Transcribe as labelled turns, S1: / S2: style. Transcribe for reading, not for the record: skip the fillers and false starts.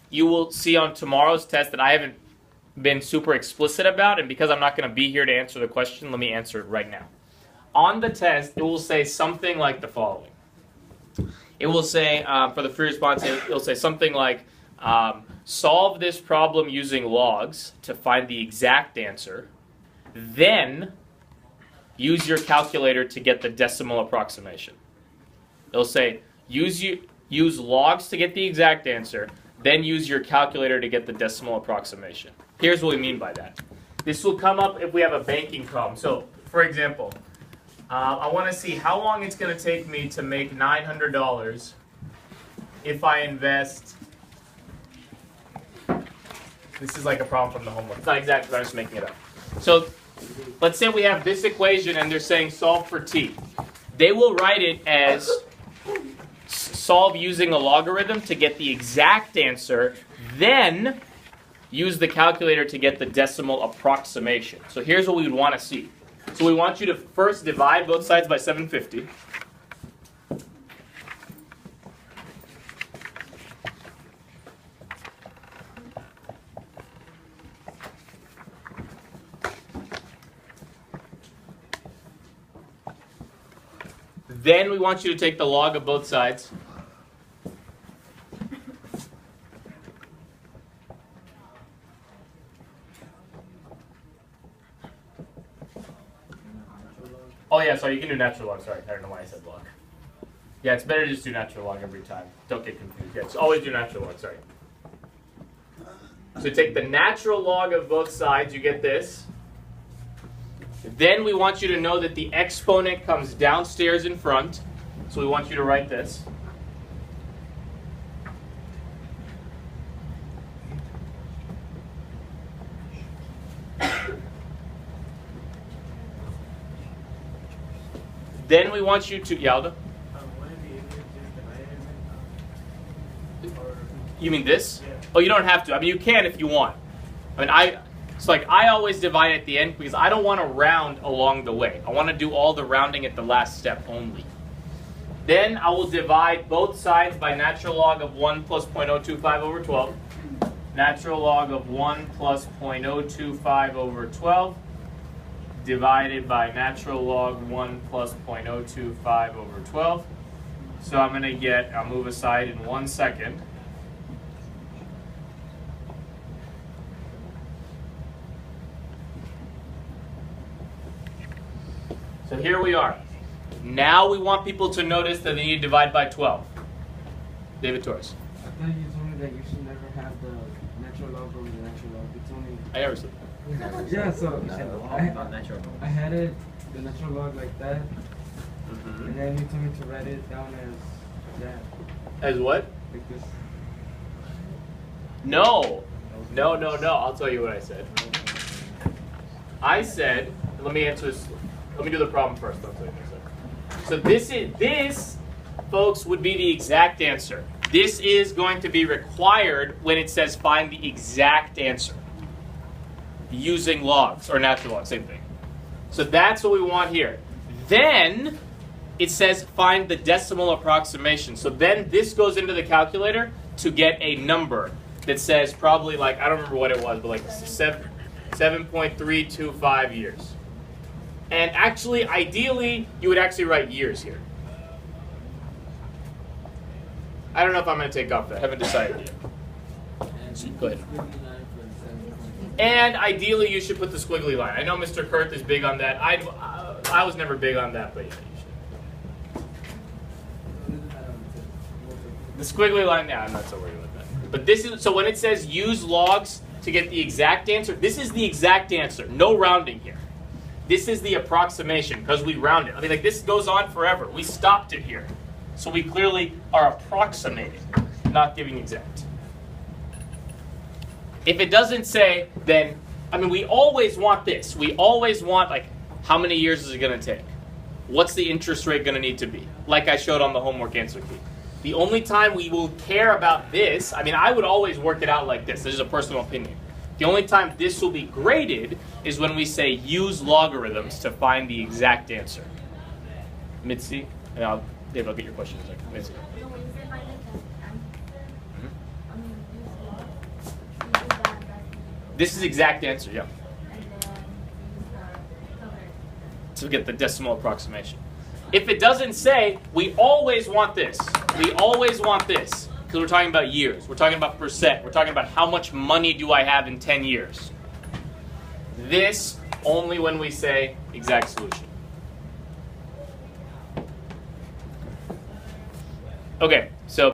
S1: you will see on tomorrow's test that I haven't been super explicit about, and because I'm not going to be here to answer the question, let me answer it right now. On the test, it will say something like the following. It will say, for the free response, it will say something like, solve this problem using logs to find the exact answer, then use your calculator to get the decimal approximation. It'll say, use logs to get the exact answer, then use your calculator to get the decimal approximation. Here's what we mean by that. This will come up if we have a banking problem. So, for example, I want to see how long it's going to take me to make $900 if I invest. This is like a problem from the homework. It's not exactly, but I'm just making it up. So let's say we have this equation and they're saying solve for t. They will write it as solve using a logarithm to get the exact answer, then use the calculator to get the decimal approximation. So here's what we would want to see. So we want you to first divide both sides by 750. Then we want you to take the log of both sides. Oh yeah, sorry, you can do natural log. Sorry, I don't know why I said log. Yeah, it's better to just do natural log every time. Don't get confused. Yeah, just always do natural log, sorry. So take the natural log of both sides, you get this. Then we want you to know that the exponent comes downstairs in front. So we want you to write this. Then we want you to, Yalda? You mean this?
S2: Yeah.
S1: Oh, you don't have to. I mean, you can if you want. I mean, it's like I always divide at the end because I don't want to round along the way. I want to do all the rounding at the last step only. Then I will divide both sides by natural log of 1 plus 0.025 over 12. Natural log of 1 plus 0.025 over 12 divided by natural log 1 plus 0.025 over 12. So I'm going to get, I'll move aside in 1 second. So here we are. Now we want people to notice that they need to divide by 12. David Torres.
S3: I thought you told me that you should never have the natural log over the natural log. It's only...
S1: I never said
S3: Yeah, so
S4: Not natural.
S3: I had it, the natural log like that,
S1: that.
S3: and then you told me to write it down as that,
S1: As what?
S3: like this.
S1: No. No. I'll tell you what I said. I said, let me answer this. Let me do the problem first. I'll tell you this. So this, folks, would be the exact answer. This is going to be required when it says find the exact answer. Using logs, or natural logs, same thing. So that's what we want here. Then it says find the decimal approximation. So then this goes into the calculator to get a number that says probably like, I don't remember what it was, but like 7.325 years. And actually, ideally, you would actually write years here. I don't know if I'm going to take off that. I haven't decided yet. Go ahead. And ideally, you should put the squiggly line. I know Mr. Kurth is big on that. I was never big on that, but yeah, you should. The squiggly line, yeah, I'm not so worried about that. But this is, so when it says use logs to get the exact answer, this is the exact answer. No rounding here. This is the approximation because we round it. I mean, like this goes on forever. We stopped it here. So we clearly are approximating, not giving exact. If it doesn't say, then, I mean, we always want this. We always want, like, how many years is it going to take? What's the interest rate going to need to be? Like I showed on the homework answer key. The only time we will care about this, I mean, I would always work it out like this. This is a personal opinion. The only time this will be graded is when we say use logarithms to find the exact answer. Mitzi? And Dave, I'll get your question in a second. Mitzi. This is exact answer, yeah.
S2: And then use the filter.
S1: To get the decimal approximation. If it doesn't say, we always want this. We always want this. Because we're talking about years. We're talking about percent. We're talking about how much money do I have in 10 years. This only when we say exact solution. Okay, so